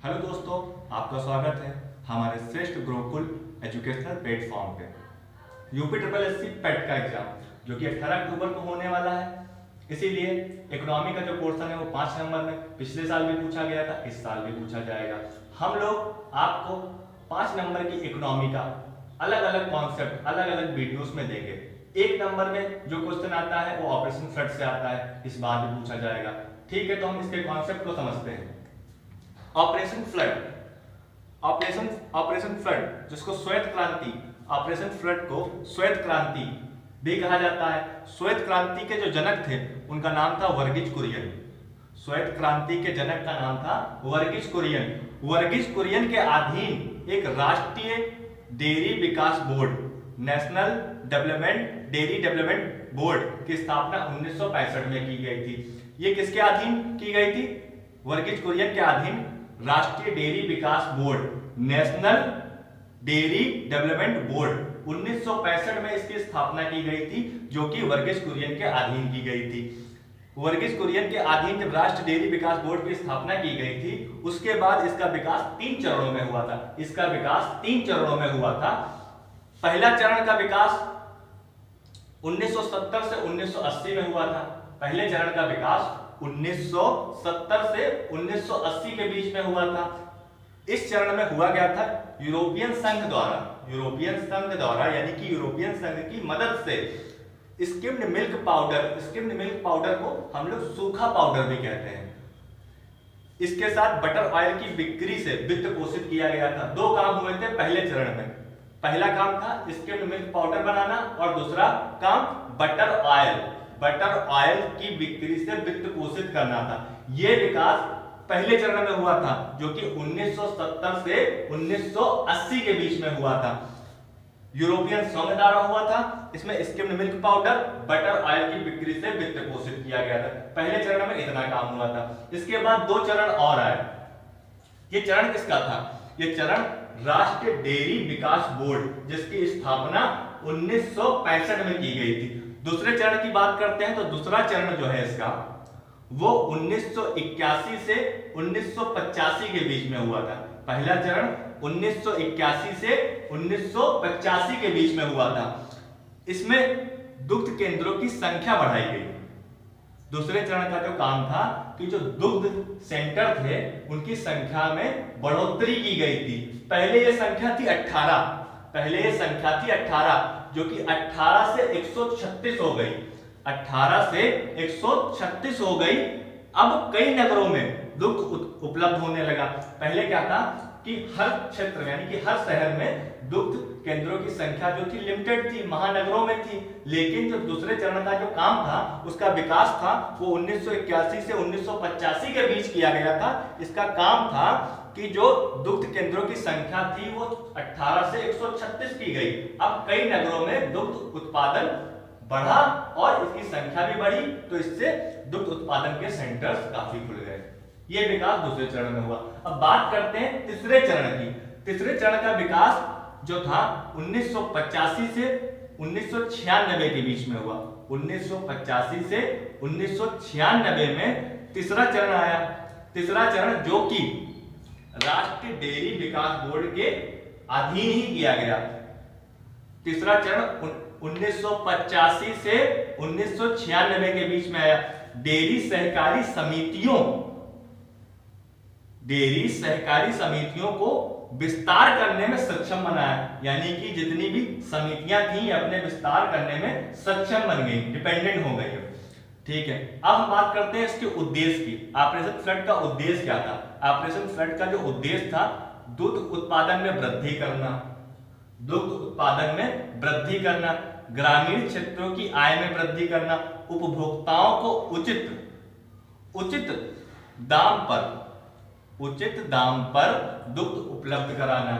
Hello दोस्तों, आपका स्वागत है हमारे श्रेष्ठ गुरुकुल एजुकेशनल प्लेटफॉर्म पे। यूपी ट्रिपल एससी पेट का एग्जाम जो कि 18 अक्टूबर को होने वाला है, इसीलिए इकोनॉमी का जो पोर्शन है वो 5 नंबर में पिछले साल भी पूछा गया था, इस साल भी पूछा जाएगा। हम लोग आपको 5 नंबर की इकोनॉमी का अलग अलग कॉन्सेप्ट अलग अलग वीडियोस में देंगे। 1 नंबर में जो क्वेश्चन आता है वो ऑपरेशन फ्लड से आता है, इस बार भी पूछा जाएगा। ठीक है, तो हम इसके कॉन्सेप्ट को समझते हैं। ऑपरेशन फ्लड, ऑपरेशन फ्लड जिसको श्वेत क्रांति, ऑपरेशन फ्लड को श्वेत क्रांति भी कहा जाता है। श्वेत क्रांति के जो जनक थे उनका नाम था वर्गीज कुरियन। श्वेत क्रांति के जनक का नाम था वर्गीज कुरियन। वर्गीज कुरियन के अधीन एक राष्ट्रीय डेयरी विकास board, national development dairy development board की स्थापना 1965 में की गई थी। ये किसके अधीन की गई थी? वर्गीज कुरियन के अधीन राष्ट्रीय डेयरी विकास board, national dairy development board 1965 में इसकी स्थापना की गई थी, जो कि वर्गीज कुरियन के अधीन की गई थी। वर्गीज कुरियन के अधीन जब राष्ट्रीय डेयरी विकास बोर्ड की स्थापना की गई थी, उसके बाद इसका विकास 3 चरणों में हुआ था। इसका विकास 3 चरणों में हुआ था। पहला चरण का विकास 1970 से 1980 में हुआ था। पहले चरण का विकास 1970 से 1980 के बीच में हुआ था। इस चरण में हुआ गया था यूरोपियन संघ द्वारा यानी कि यूरोपियन संघ की मदद से स्किम्ड मिल्क पाउडर को हम लोग सूखा पाउडर भी कहते हैं, इसके साथ बटर ऑयल की बिक्री से वित्त पोषित किया गया था। 2 काम हुए थे पहले चरण में। पहला काम था स्किम्ड मिल्क पाउडर बनाना और दूसरा काम बटर ऑयल की बिक्री से वित्त पोषित करना था। यह विकास पहले चरण में हुआ था, जो कि 1970 से 1980 के बीच में हुआ था। यूरोपियन संघ द्वारा हुआ था। इसमें skimmed milk powder, butter oil की बिक्री से वित्त पोषित किया गया था। पहले चरण में इतना काम हुआ था। इसके बाद 2 चरण और आए। ये चरण किसका था? ये चरण राष्ट्रीय डेयरी विकास बोर्ड, जिसकी स्थापना 1965 में की गई थी। दूसरे चरण की बात करते हैं तो दूसरा चरण जो है इसका वो 1981 से 1985 के बीच में हुआ था। पहला चरण 1981 से 1985 के बीच में हुआ था। इसमें दुग्ध केंद्रों की संख्या बढ़ाई गई। दूसरे चरण का जो काम था कि जो दुग्ध सेंटर थे उनकी संख्या में बढ़ोतरी की गई थी। पहले ये संख्या थी 18, जो कि 18 से 136 हो गई। 18 से 136 हो गई। अब कई नगरों में दुग्ध उपलब्ध होने लगा। पहले क्या था कि हर क्षेत्र यानी कि हर शहर में दुग्ध केंद्रों की संख्या जो थी लिमिटेड थी, महानगरों में थी। लेकिन जो दूसरे चरण का जो काम था, उसका विकास था, वो 1981 से 1985 के बीच किया गया था। इसका काम था कि जो दुग्ध केंद्रों की संख्या थी वो 18 से 136 की गई। अब कई नगरों में दुग्ध उत्पादन बढ़ा और इसकी संख्या भी बढ़ी, तो इससे दुग्ध उत्पादन के सेंटर्स काफी खुल गए। ये विकास दूसरे चरण में हुआ। अब बात करते हैं तीसरे चरण की। तीसरे चरण का विकास जो था 1985 से 1996 के बीच में हुआ। 1985 से 1996 में तीसरा चरण आया। तीसरा चरण जो कि राष्ट्रीय डेयरी विकास बोर्ड के अधीन ही किया गया। तीसरा चरण 1985 से 1996 के बीच में आया। डेयरी सहकारी समितियों को विस्तार करने में सक्षम बनाया, यानी कि जितनी भी समितियां थी अपने विस्तार करने में सक्षम बन गई, डिपेंडेंट हो गई। ठीक है, अब हम बात करते हैं इसके उद्देश्य की। ऑपरेशन फ्लड का उद्देश्य क्या था? ऑपरेशन फ्लड का जो उद्देश्य था, दुग्ध उत्पादन में वृद्धि करना, ग्रामीण क्षेत्रों की आय में वृद्धि करना, उपभोक्ताओं को उचित दाम पर दुग्ध उपलब्ध कराना,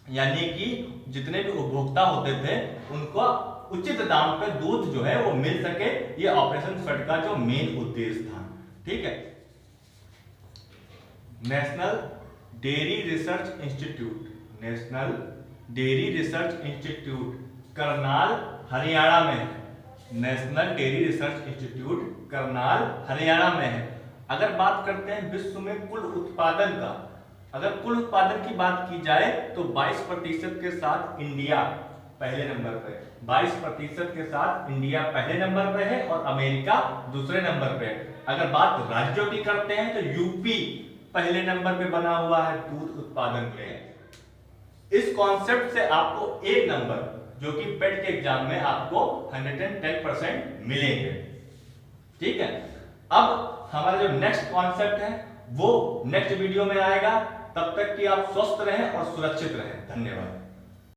यानी कि जितने भी उपभोक्ता होते थे उनको उचित दाम पर दूध जो है वो मिल सके। ये ऑपरेशन फ्लड का जो मेन उद्देश्य था। ठीक है, national dairy research institute Karnal Haryana में है। National dairy research institute Karnal Haryana में है। अगर बात करते हैं विश्व में कुल उत्पादन का, अगर कुल उत्पादन की बात की जाए तो 22% के साथ इंडिया पहले नंबर पे, 22% के साथ इंडिया पहले नंबर पे है और अमेरिका दूसरे नंबर पे है। अगर बात राज्यों की करते हैं तो यूपी पहले नंबर पे बना हुआ है दूध उत्पादन में। इस कॉन्सेप्ट से आपको एक नंबर जो कि पेट के एग्जाम में आपको 110% मिलेंगे। ठीक है, अब हमारा जो नेक्स्ट कॉन्सेप्ट है वो नेक्स्ट वीडियो में आएगा। तब तक कि आप स्वस्थ रहें और सुरक्षित रहें। धन्यवाद।